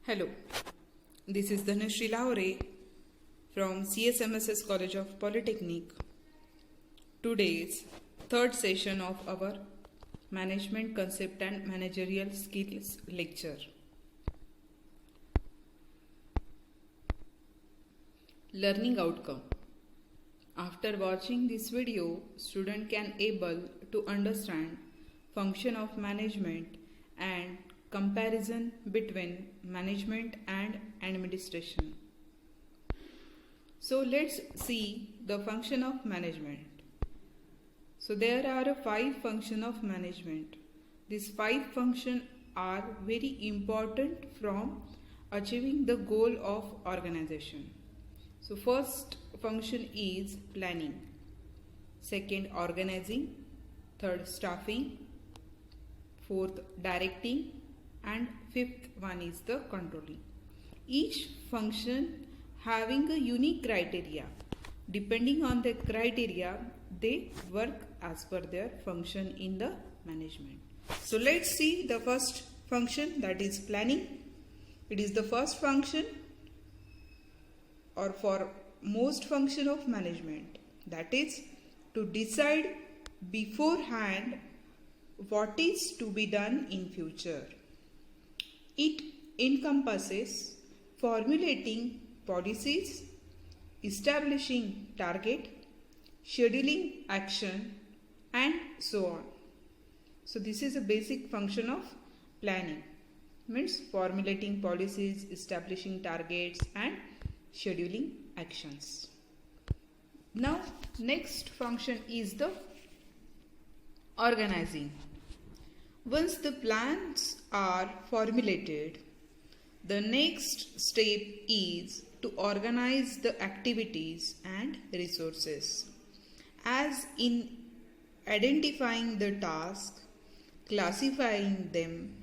Hello, this is Dhanashree Laure from CSMSS College of Polytechnic. Today's third session of our Management Concept and Managerial Skills lecture. Learning outcome. After watching this video, student can able to understand function of management and comparison between management and administration. So let's see the function of management. So there are 5 functions of management. These 5 functions are very important from achieving the goal of organization. So first function is planning, second organizing, third staffing, fourth directing, and fifth one is the controlling. Each function having a unique criteria. Depending on the criteria, they work as per their function in the management. So let's see the first function, that is planning. It is the first function or for most function of management, that is to decide beforehand what is to be done in future. It encompasses formulating policies, establishing target, scheduling action, and so on. So this is a basic function of planning, means formulating policies, establishing targets, and scheduling actions. Now next function is the organizing. Once the plans are formulated, the next step is to organize the activities and resources, as in identifying the task, classifying them,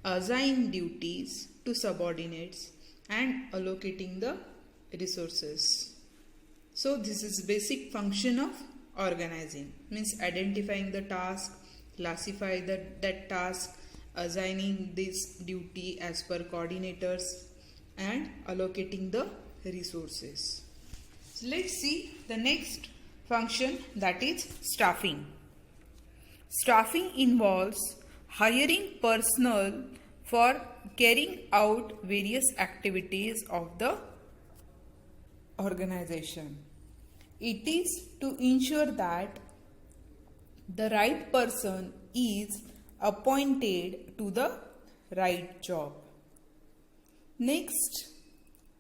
assigning duties to subordinates, and allocating the resources. So this is basic function of organizing, means identifying the task, classify that task, assigning this duty as per coordinators, and allocating the resources. So let's see the next function, that is staffing. Staffing involves hiring personnel for carrying out various activities of the organization. It is to ensure that the right person is appointed to the right job. Next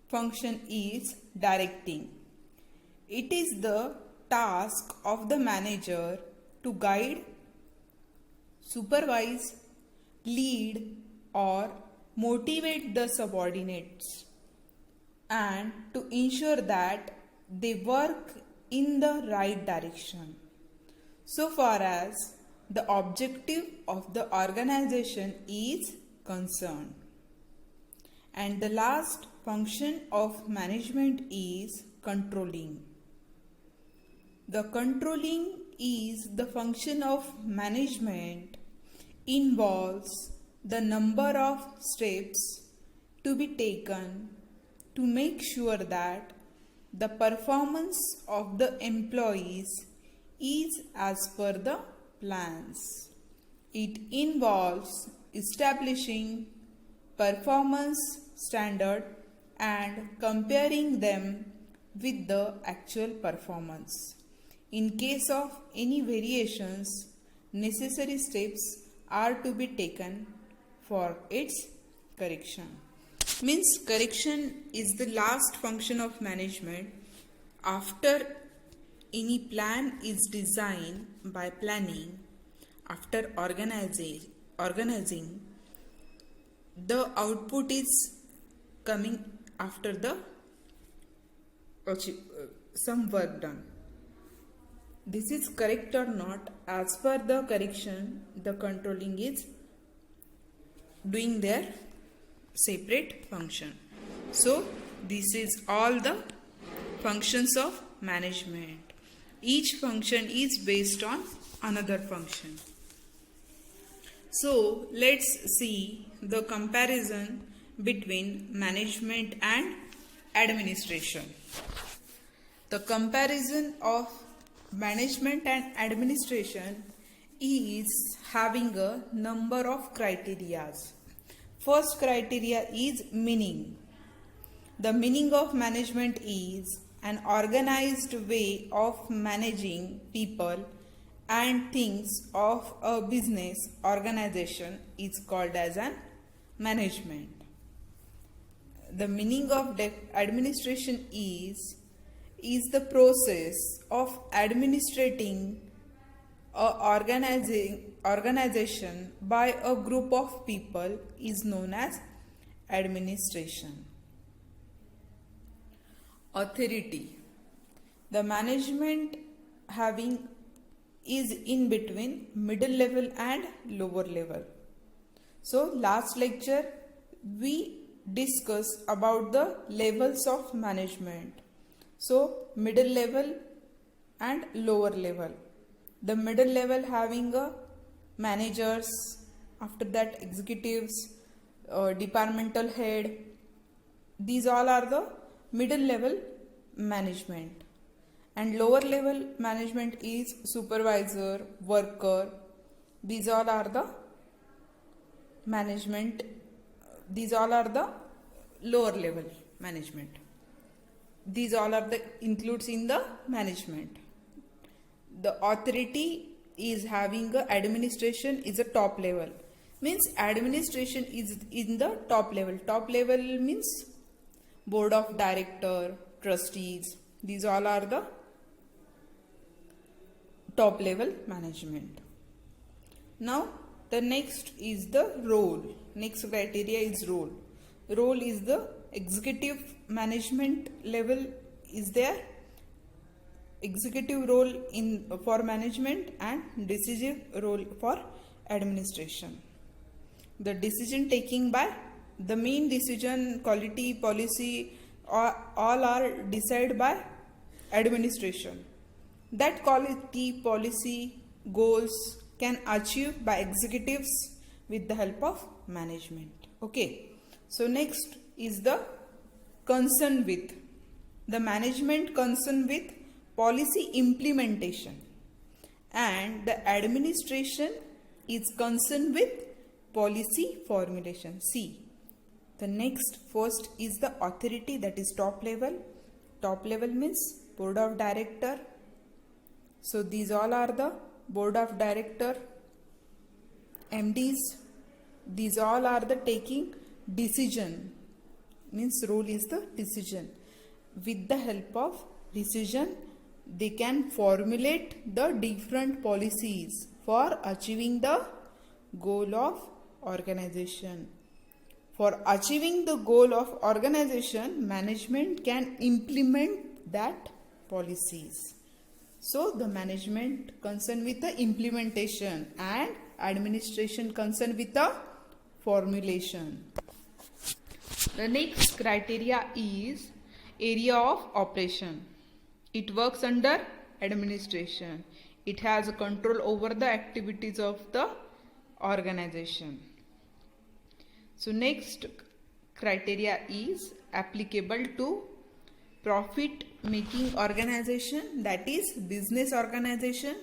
function is directing. It is the task of the manager to guide, supervise, lead, or motivate the subordinates and to ensure that they work in the right direction, so far as the objective of the organization is concerned. And the last function of management is controlling. The controlling is the function of management, involves the number of steps to be taken to make sure that the performance of the employees is as per the plans. It involves establishing performance standard and comparing them with the actual performance. In case of any variations, necessary steps are to be taken for its correction. Means correction is the last function of management. After any plan is designed by planning, after organizing, the output is coming after the some work done. This is correct or not, as per the correction, the controlling is doing their separate function. So this is all the functions of management. Each function is based on another function. So let's see the comparison between management and administration. The comparison of management and administration is having a number of criteria. First criteria is meaning. The meaning of management is an organized way of managing people and things of a business organization is called as an management. The meaning of administration is the process of administrating a organization by a group of people is known as administration. Authority. The management having is in between middle level and lower level. So last lecture we discussed about the levels of management. So middle level and lower level. The middle level having a managers, after that executives, departmental head. These all are the middle level management. And lower level management is supervisor, worker. These all are the management. These all are the lower level management. These all are the includes in the management. The authority is having a administration is a top level. Means administration is in the top level. Top level means board of director, trustees. These all are the top level management. Now the next is the role. Next criteria is role. Role is the executive management level is there. Executive role for management and decisive role for administration. The decision taking by the main decision, quality, policy, all are decided by administration. That quality, policy, goals can achieve by executives with the help of management. Okay. So next is the concern with. The management concern with policy implementation and the administration is concerned with policy formulation. See, the next first is the authority, that is top level. Top level means board of director. So these all are the board of director, MDs. These all are the taking decision. Means role is the decision. With the help of decision, they can formulate the different policies for achieving the goal of organization. For achieving the goal of organization, management can implement that policies. So the management concerned with the implementation and administration concerned with the formulation. The next criteria is area of operation. It works under administration. It has a control over the activities of the organization. So next criteria is applicable to profit making organization, that is business organization,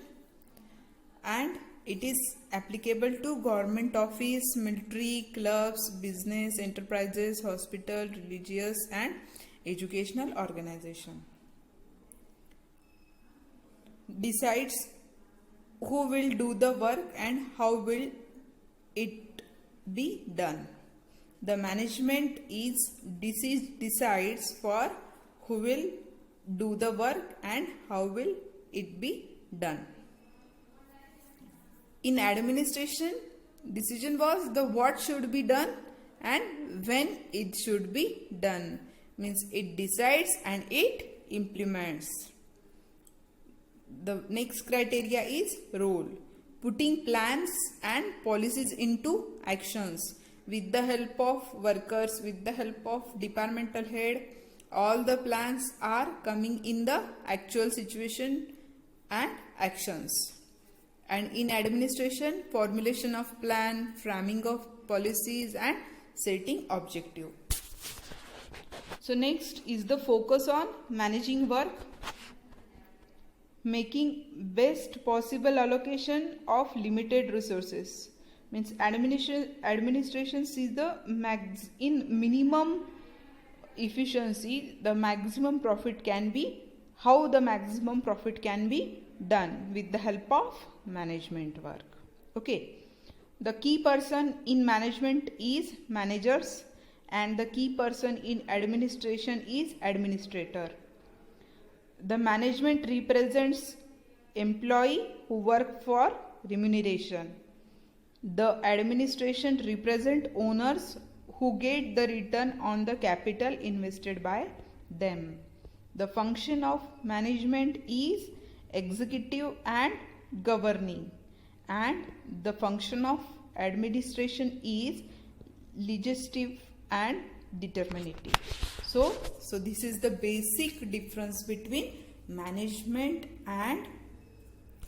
and it is applicable to government office, military, clubs, business, enterprises, hospital, religious and educational organization. Decides who will do the work and how will it be done. The management decides for who will do the work and how will it be done. In administration, decision was the what should be done and when it should be done. Means it decides and it implements. The next criteria is role. Putting plans and policies into actions with the help of workers, with the help of departmental head. All the plans are coming in the actual situation and actions. And in administration, formulation of plan, framing of policies and setting objective. So next is the focus on managing work, making best possible allocation of limited resources. Means administration sees the in minimum efficiency, the maximum profit can be, how the maximum profit can be done with the help of management work. Okay, the key person in management is managers and the key person in administration is administrator. The management represents employee who work for remuneration. The administration represent owners who get the return on the capital invested by them. The function of management is executive and governing, and the function of administration is legislative and determinative. So this is the basic difference between management and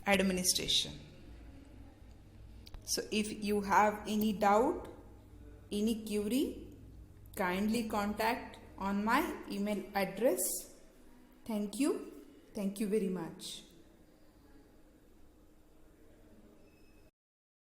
administration. So if you have any doubt, any query, kindly contact on my email address. Thank you very much.